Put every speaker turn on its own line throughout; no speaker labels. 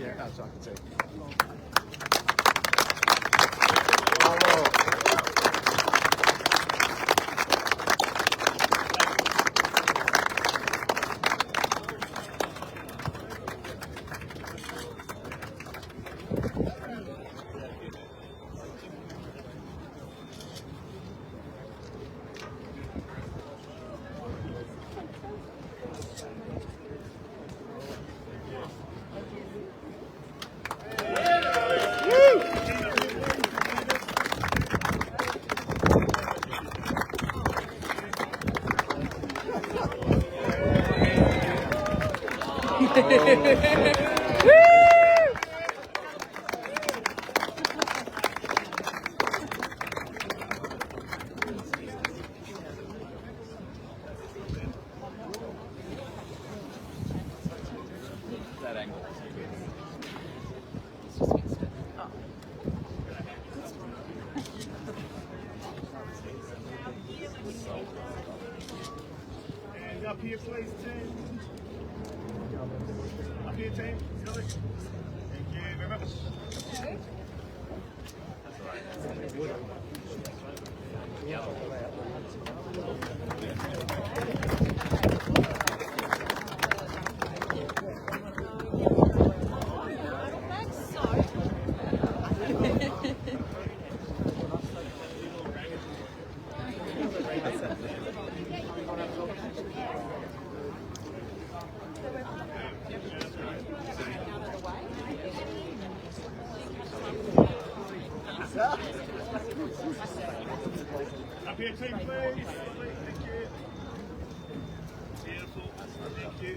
Yeah, that's what I can see.
That angle.
And up here, please, team. Up here, team. Thank you very much. Up here, team, please. Thank you. Beautiful. Thank you.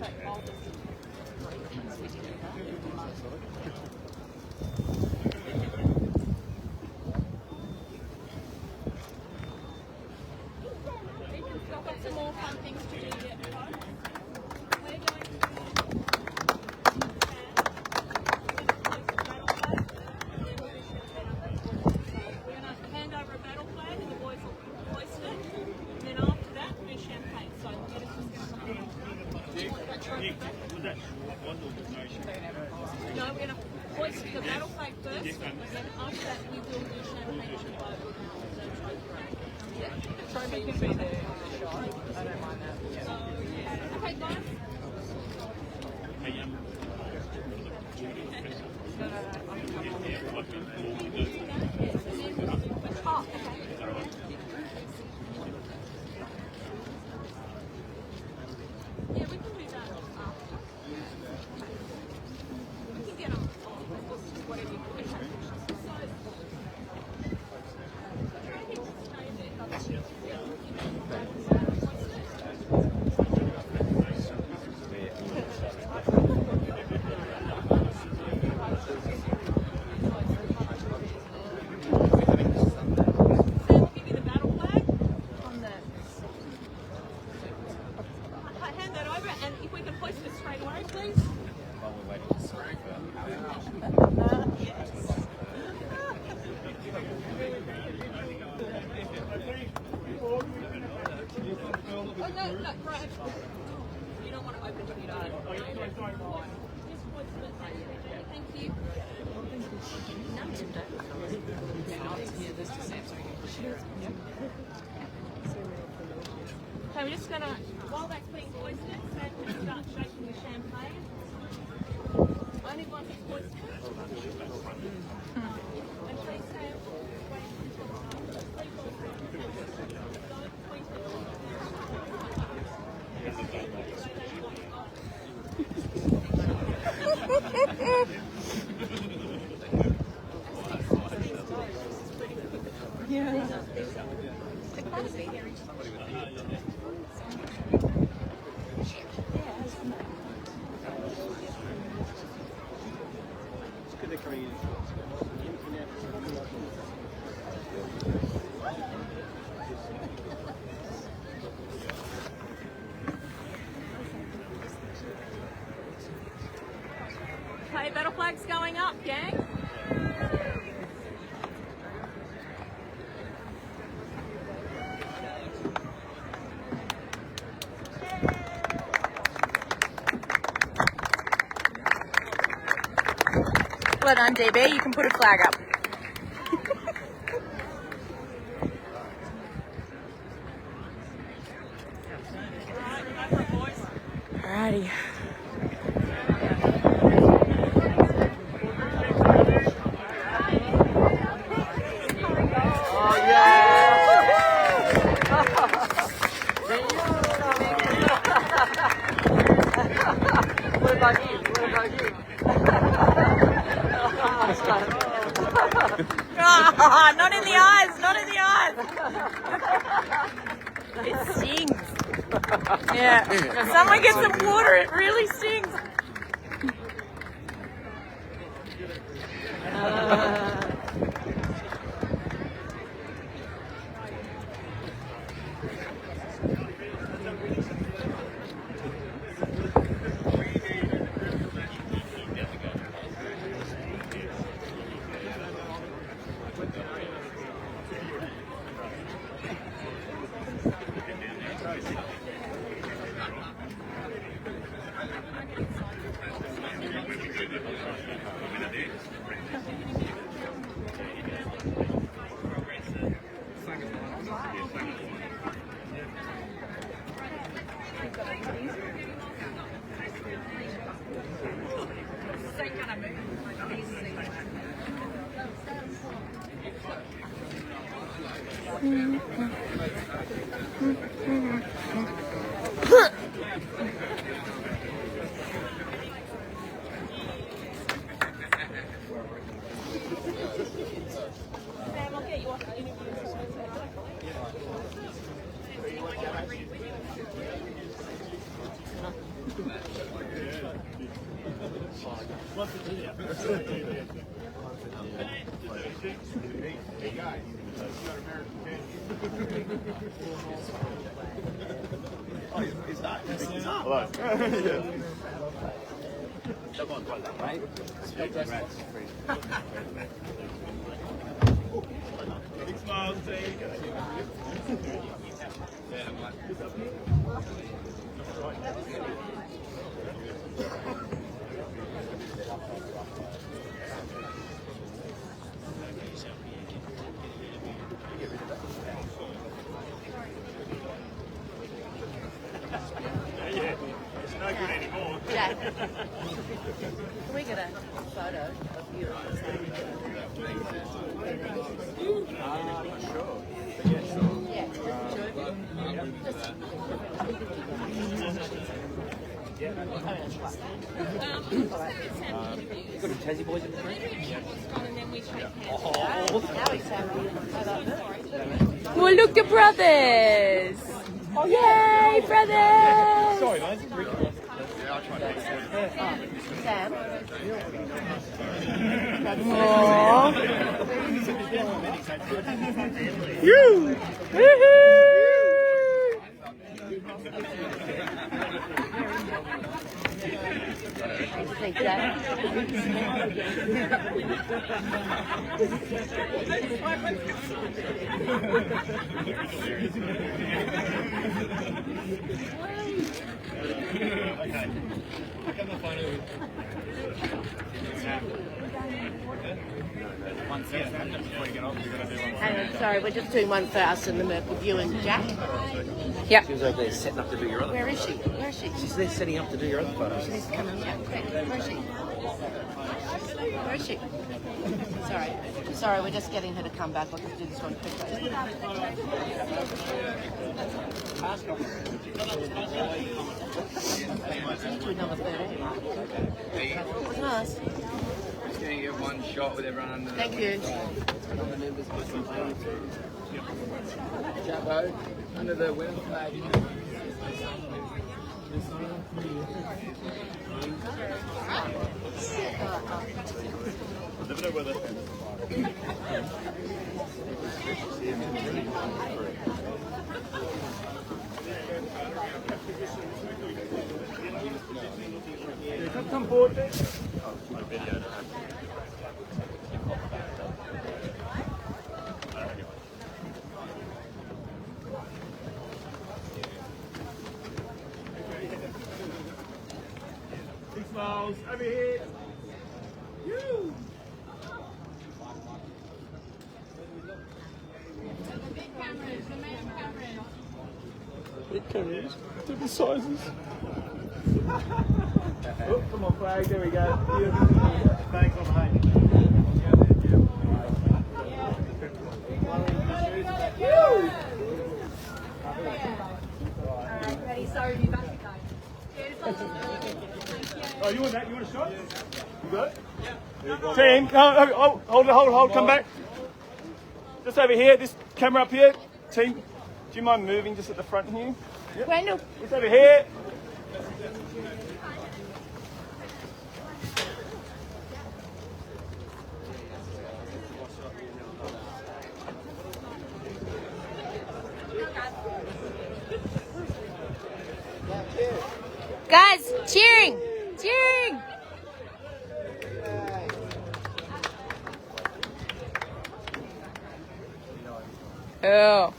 I've got some more fun things to do yet. We're going to hand over a battle flag and the boys will hoist it. And then after that, we'll do champagne. So let us just get No, we're going to hoist the battle flag first, and then after that we will do champagne on the boat.
Trophy can be there on the shot. I don't mind that.
Okay, guys. Oh, okay. Yeah, we can do that after. We can get on whatever you push. Hand that over, and if we can hoist it straight away, please.
While we're waiting to sort it
Oh, no, right. You don't want to open it, you don't. Just hoist it. Thank you. So we're just going to, while that's being hoisted, Sam can start shaking the champagne. Only once it's hoisted. And please, Sam, wait until don't tweet Okay, battle flag's going up, gang.
Well done, DB. You can put a flag up. Alrighty.
Oh yeah! What about you? What about you?
Oh, not in the eyes, not in the eyes. It stings. Yeah. If someone gets some water, it really stings.
Big smiles, team. It's no good anymore.
Jack, can we get a photo of you?
I'm not sure. But yeah, sure.
Yeah,
You got a Tassie boys in the room?
well, look, the brothers. Yay, brothers.
Sorry, mate. Yeah, I'll try to
Sam. You. Thank Sorry, we're just doing one for us in the Merc with you and Jack.
She was over there setting up to do your other.
Where is she? Where is she?
She's there setting up to do your other photos.
She needs to come in. Yeah, quick. Where is she? Where is she? Sorry, we're just getting her to come back. We'll just do this one quickly. To number 13. It was nice.
Just going to get one shot with everyone under
Thank you.
Chapo, under the winner flag.
Never know where they're come forward there. Big smiles, over here. You. Big cameras, different sizes. Oh, come on, flag, there we go. Thanks on the height.
Ready, sorry, be back again.
Oh, you want that? You want a shot? You got it? Yeah. Team, oh, hold, come back. Just over here, this camera up here. Team, do you mind moving just at the front here? Yep.
Wendell.
It's over here.
Guys, cheering! Cheering! Oh.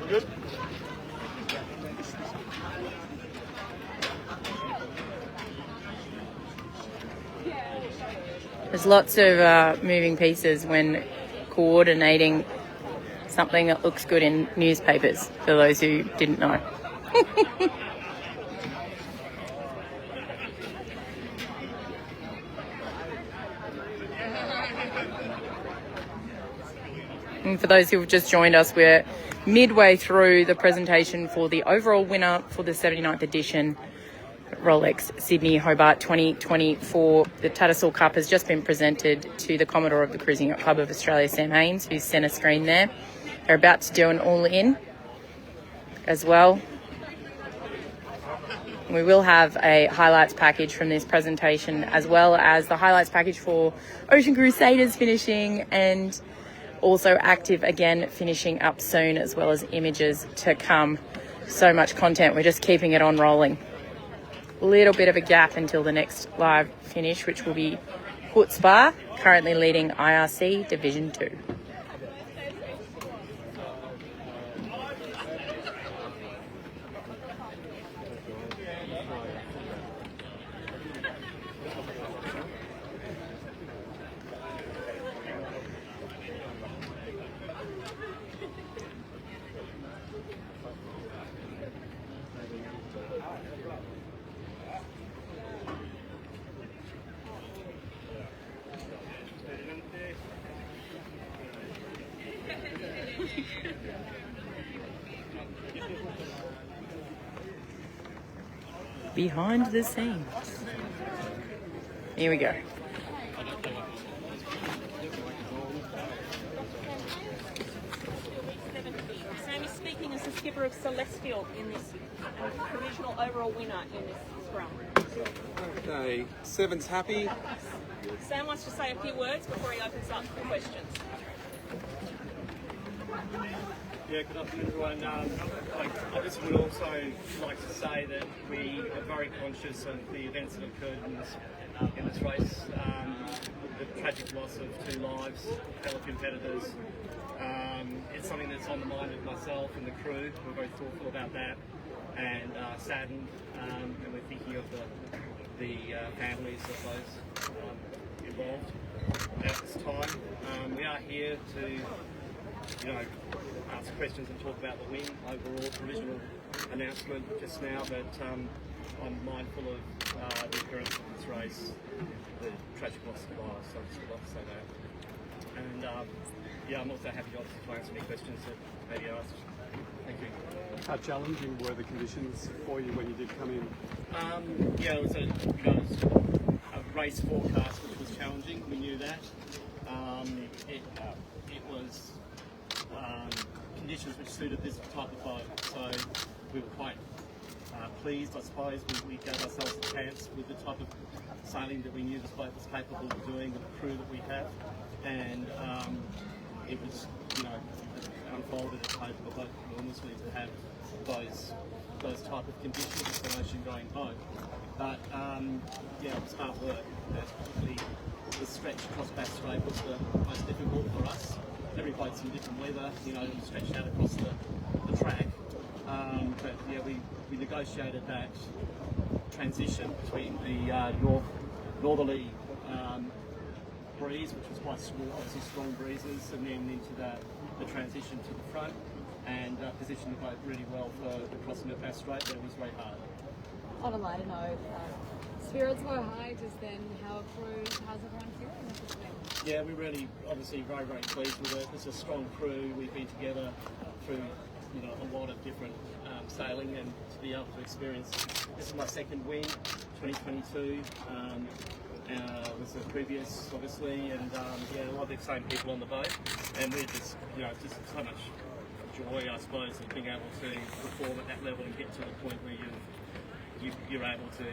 Good.
There's lots of moving pieces when coordinating something that looks good in newspapers, for those who didn't know. And for those who have just joined us, we're midway through the presentation for the overall winner for the 79th edition Rolex Sydney Hobart 2024. The Tattersall Cup has just been presented to the Commodore of the Cruising Yacht Club of Australia, Sam Haines, who's centre screen there. They're about to do an all-in as well. We will have a highlights package from this presentation, as well as the highlights package for Ocean Crusaders finishing, and also Active again finishing up soon, as well as images to come. So much content, we're just keeping it on rolling. A little bit of a gap until the next live finish, which will be Spa, currently leading IRC Division 2. Behind the scenes. Here we go.
Sam is speaking as the skipper of Celestial in this provisional overall winner in this scrum.
Okay, Seven's happy.
Sam wants to say a few words before he opens up for questions.
Yeah, good afternoon everyone. I just would also like to say that we are very conscious of the events that occurred in this race. The tragic loss of 2 lives, fellow competitors. It's something that's on the mind of myself and the crew. We're very thoughtful about that and saddened, and we're thinking of the families of those involved at this time. We are here to ask questions and talk about the win, overall provisional announcement just now, but I'm mindful of the occurrence of this race, the tragic loss of lives, so I just would like to say that. And I'm also happy to answer any questions that may be asked. Thank you.
How challenging were the conditions for you when you did come in?
It was a race forecast which was challenging. We knew that. It was conditions which suited this type of boat, so we were quite pleased, I suppose. We gave ourselves a chance with the type of sailing that we knew this boat was capable of doing, with the crew that we have, and it was, unfolded as part of the boat enormously to have those type of conditions. It's an ocean-going boat, but it was hard work. Particularly the stretch across Bass Strait was the most difficult for us. every boat's in different weather, you know, stretched out across the track. But yeah, we negotiated that transition between the northerly breeze, which was quite small, obviously strong breezes, and then into the transition to the front, and positioned the boat really well for the crossing of Bass Strait, but it was very hard.
On a lighter note, spirits were high just then. How's everyone feeling at this point?
Yeah, we're really, obviously, very, very pleased with it. It's a strong crew. We've been together through, you know, a lot of different sailing, and to be able to experience, this is my second win, 2022. Was the previous, obviously, and yeah, a lot of the same people on the boat, and we're just, you know, just so much joy, I suppose, of being able to perform at that level and get to the point where you're able to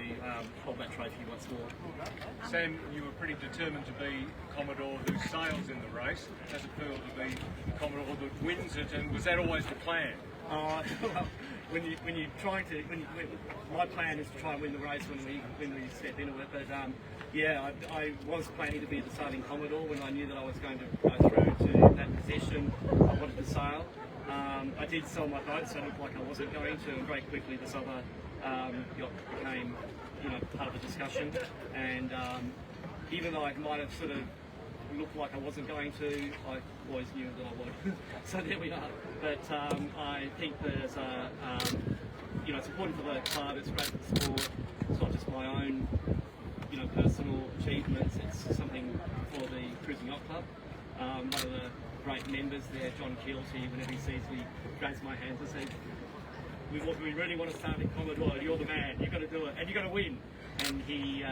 hold that trophy once more.
Sam, you were pretty determined to be Commodore who sails in the race, as opposed to be Commodore that wins it, and was that always the plan? My plan is to try and win the race when we step into it, but yeah, I was planning to be the sailing Commodore when I knew that I was going to go through to that position. I wanted to sail. I did sell my boat, so it looked like I wasn't going to, and very quickly this other yacht became, you know, part of the discussion, and even though I might have sort of looked like I wasn't going to, I always knew that I would. So there we are. But I think there's you know, it's important for the club, it's great for the sport, it's not just my own, you know, personal achievements, it's something for the Cruising Yacht Club. One of the great members there, John Keelty, whenever he sees me, grabs my hands and says, we really want to start in Commodore, you're the man, you've got to do it, and you've got to win. And he,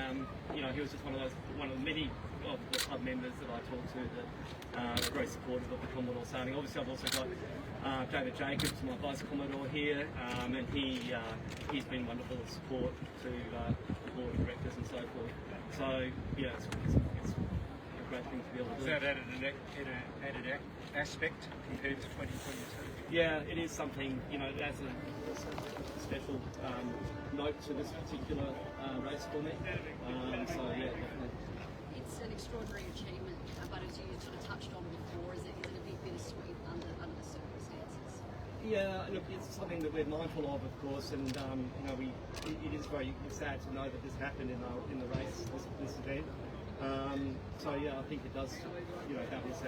you know, he was just one of the many of the club members that I talked to that are very supportive of the Commodore sailing. Obviously, I've also got David Jacobs, my vice Commodore here, and he's been wonderful support to the board of directors and so forth. So yeah, it's a great thing to be able to do. Is that added aspect compared to 2022?
Yeah, it is something, you know, as a special note to this particular race for me. So yeah, definitely.
It's an extraordinary achievement, but as you sort of touched on before, is it a bit bittersweet under the circumstances?
Yeah, look, it's something that we're mindful of course, and you know, it is very sad to know that this happened in the race, this event. So yeah, I think it does, you know, that is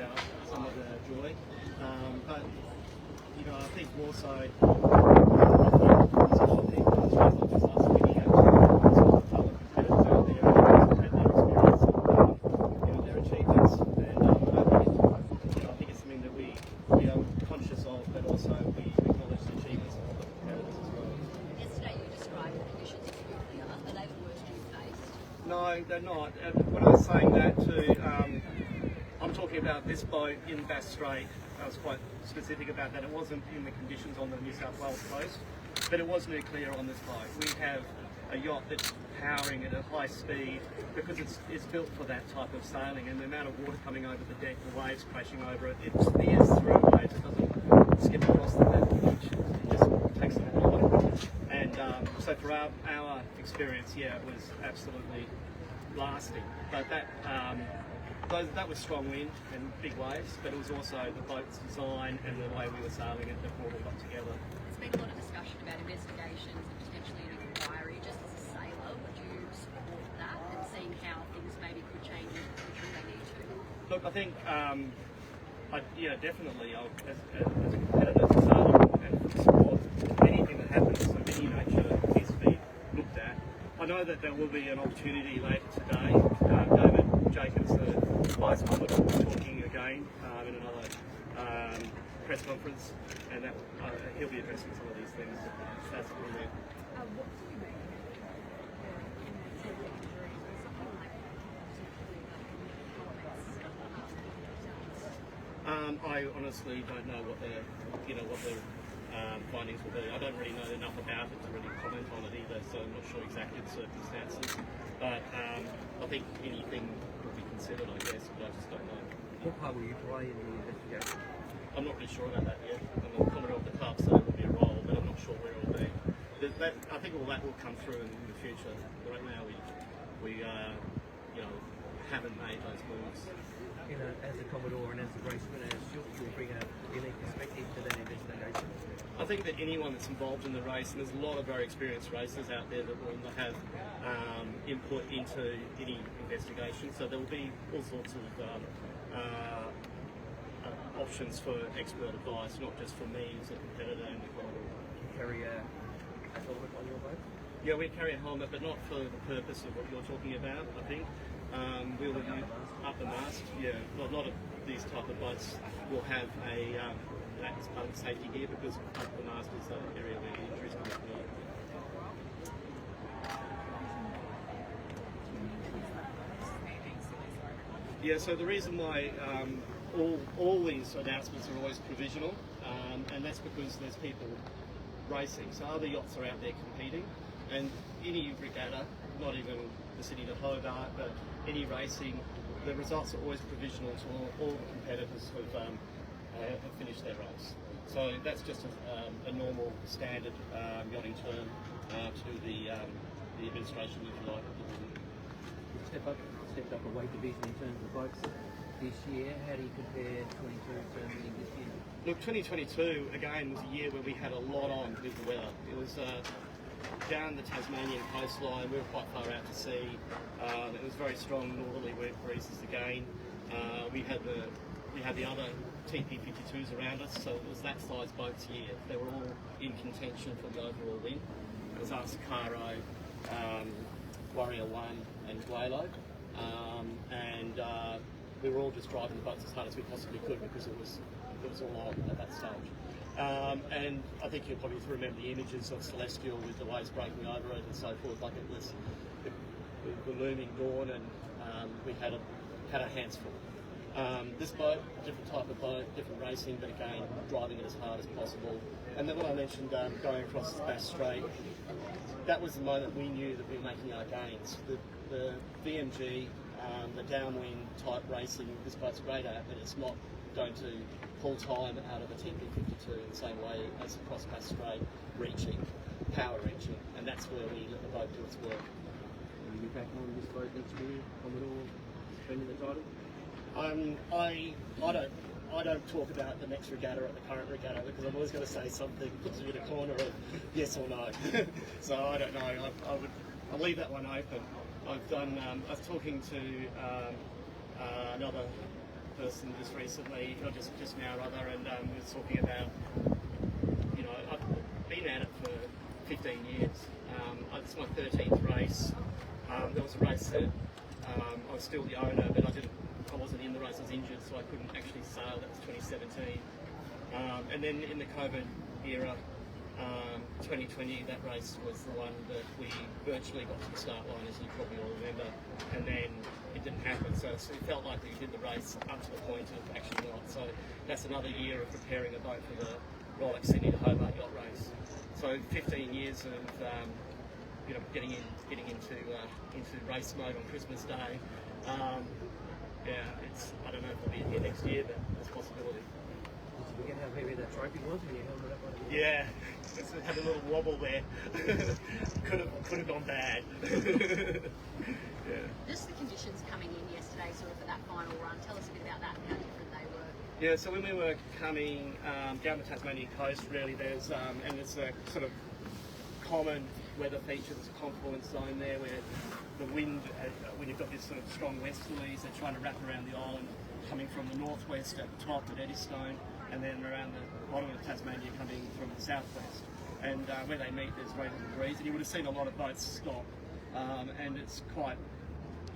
some of the joy. But you know, I think more so, their achievements, and I think it's something that we are conscious of, but also we acknowledge the achievements of the competitors as well.
Yesterday you described the conditions as nuclear. Are they the worst you've faced?
No, they're not. When I was saying that I'm talking about this boat in Bass Strait. I was quite specific about that. It wasn't in the conditions on the New South Wales coast, but it was nuclear on this boat. We have a yacht that's powering at a high speed because it's built for that type of sailing, and the amount of water coming over the deck, the waves crashing over it, it spears through waves. It doesn't skip across the beach. It just takes them on. And so for our experience, yeah, it was absolutely blasting. But that was strong wind and big waves, but it was also the boat's design and the way we were sailing it that brought it all together.
There's been a lot of discussion about investigations and potentially an inquiry. Just as a sailor, would you support that and seeing how things maybe could change in the future if they need to?
Look, I think, yeah, definitely. As a competitor for sailing and for sport, anything that happens of any nature needs to be looked at. I know that there will be an opportunity later today. David Jacobs, the Vice Commodore, will be talking again in another press conference, and that he'll be addressing some of these things. That's what we mean.
What do you mean?
I honestly don't know what the findings will be. I don't really know enough about it to really comment on it either, so I'm not sure exactly the circumstances. But I think anything will be considered, I guess, but I just don't know.
What part will you play in the investigation?
I'm not really sure about that yet. I'm the Commodore of the Cup, so it will be a role, but I'm not sure where it will be. I think all that will come through in the future. Right now, we you know, haven't made those moves
as a Commodore and as a race winner, you'll bring a unique perspective to that investigation?
I think that anyone that's involved in the race, and there's a lot of very experienced racers out there that will have input into any investigation. So there will be all sorts of options for expert advice, not just from me as a competitor and the Commodore.
You carry a helmet on your boat?
Yeah, we carry a helmet, but not for the purpose of what you're talking about, I think. We'll use up the mast. Yeah, a lot of these type of boats will have that as part of safety gear, because up the mast is an area where the injuries can occur. Yeah, so the reason why all these announcements are always provisional, and that's because there's people racing. So other yachts are out there competing, and any regatta, not even the Sydney to Hobart, but any racing, the results are always provisional until all the competitors have finished their race. So that's just a normal standard yachting term to the administration, if you like.
Stepped up a weight division in terms of boats this year. How do you compare 22 to this year?
Look, 2022 again was a year where we had a lot on with the weather. It was down the Tasmanian coastline. We were quite far out to sea. It was very strong northerly breezes again. We had the other TP52s around us, so it was that size boats year. They were all in contention for the overall win. It was us, Caro, Warrior One, and Gwalo, and we were all just driving the boats as hard as we possibly could, because it was all on at that stage. And I think you'll probably remember the images of Celestial with the waves breaking over it and so forth. Like, it was the looming dawn, and we had a hands full. This boat, a different type of boat, different racing, but again, driving it as hard as possible. And then what I mentioned, going across the Bass Strait, that was the moment we knew that we were making our gains. The VMG, the downwind type racing, this boat's great at, but it's not going to pull time out of a TP52 in the same way as across Bass Strait, power reaching, and that's where we let the boat do its work.
Will you be back on this boat next year, Commodore, defending the title?
I don't talk about the next regatta at the current regatta, because I'm always going to say something puts you in a corner of yes or no. So I don't know. I'll leave that one open. I was talking to another person just recently, not just now rather, and we were talking about, I've been at it for 15 years. It's my 13th race. There was a race that I was still the owner, but I wasn't in the race. I was injured, so I couldn't actually sail. That was 2017. And then in the COVID era, 2020, that race was the one that we virtually got to the start line, as you probably all remember, and then it didn't happen. So it felt like we did the race up to the point of actually not. So that's another year of preparing a boat for the Rolex Sydney Hobart yacht race. So 15 years of getting into race mode on Christmas Day. I don't know if it'll be here next year, but there's a possibility.
Did you forget how heavy that trophy was when you held it up on the
Yeah, it had a little wobble there. could have gone bad. Yeah.
Just the conditions coming in yesterday, sort of for that final run. Tell us a bit about that and how different they were.
Yeah, so when we were coming down the Tasmanian coast, really, there's and it's a sort of common weather feature. There's a confluence zone there where the wind, when you've got this sort of strong westerlies, they're trying to wrap around the island, coming from the northwest at the top at Eddystone, and then around the bottom of Tasmania coming from the southwest. And where they meet, there's very little breeze, and you would have seen a lot of boats stop. And it's quite,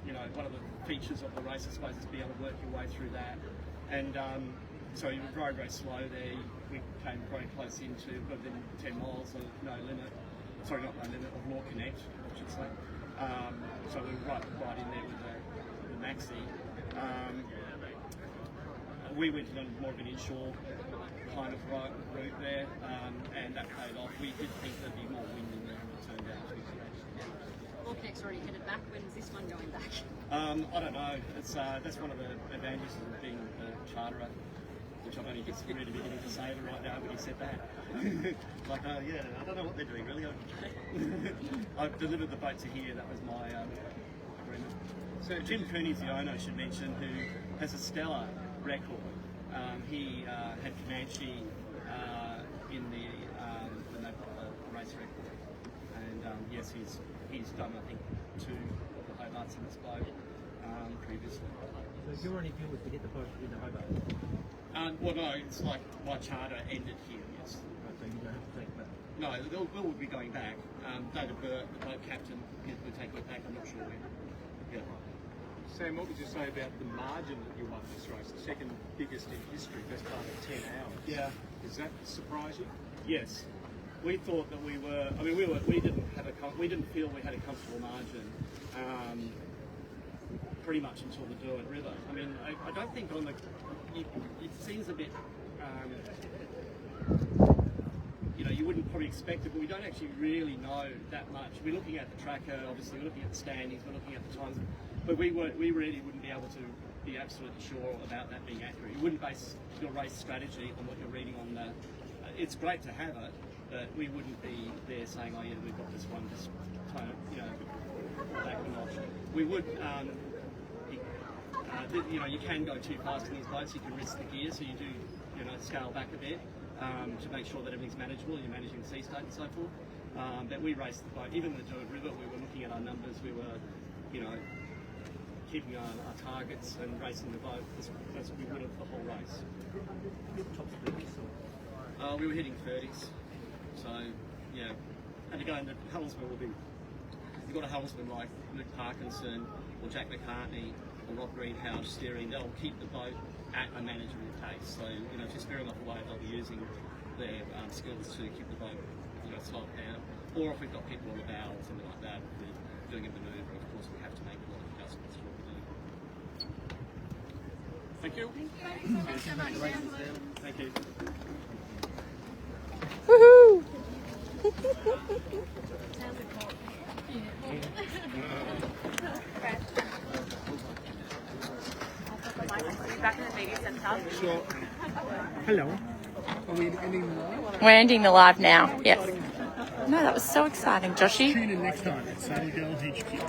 one of the features of the race, I suppose, is to be able to work your way through that. And so you were very, very slow there. We came very close into within 10 miles of no limit. Sorry, not no limit, of Law Connect, I should say. So we were right in there with the maxi. We went in more of an inshore kind of route there, and that paid off. We did think there'd be more wind in there, and it turned out to be correct.
Law Connect's already headed back. When's this one going back?
I don't know. It's that's one of the advantages of being a charterer, which I'm only just really beginning to savour right now when you said that. I don't know what they're doing really. I've delivered the boat to here. That was my agreement. So Jim Cooney's the owner, I should mention, who has a stellar record. He had Comanche in the race record, and yes, he's done I think 2 of the Hobarts in this boat previously.
So if you're on a deal with to get the boat in the Hobart,
Well, no, it's like my charter ended here. Yes.
right, so you don't have to take it back.
No, Will would be going back. David Burt, the boat captain, would take it back. I'm not sure when. Yeah.
Sam, what would you say about the margin that you won this race? The second biggest in history, best part of 10 hours.
Yeah.
Does that surprise you?
Yes. We thought that we were. I mean, we didn't feel we had a comfortable margin. Pretty much until the Derwent River. I mean, I don't think on the. It seems a bit. You wouldn't probably expect it, but we don't actually really know that much. We're looking at the tracker, obviously, we're looking at the standings, we're looking at the times, but we really wouldn't be able to be absolutely sure about that being accurate. You wouldn't base your race strategy on what you're reading on the. It's great to have it, but we wouldn't be there saying, oh yeah, we've got this one, just tone it, back a notch. We would. You can go too fast in these boats. You can risk the gear, so you do, scale back a bit to make sure that everything's manageable. You're managing the sea state and so forth. But we raced the boat. Even the Derwent River, we were looking at our numbers. We were, keeping our targets and racing the boat as we would have the whole race.
Top speed,
We were hitting 30s. So yeah, and again, the helmsman will be. You've got a helmsman like Luke Parkinson or Jack McCartney or Rob Greenhouse steering. They'll keep the boat at a manageable pace. So if you're steering off the way, they'll be using their skills to keep the boat slow down. Or if we've got people on the bow or something like that, if we're doing a manoeuvre, of course we have to make a lot of adjustments to what we do.
Thank you.
Thanks so much, Sam.
Thank you.
Woohoo!
Back in the media centre.
Sure. Hello. Are we ending live?
We're ending the live now. Yes. No, that was so exciting, Joshy.
Tune in next time at Sunny Girl HQ.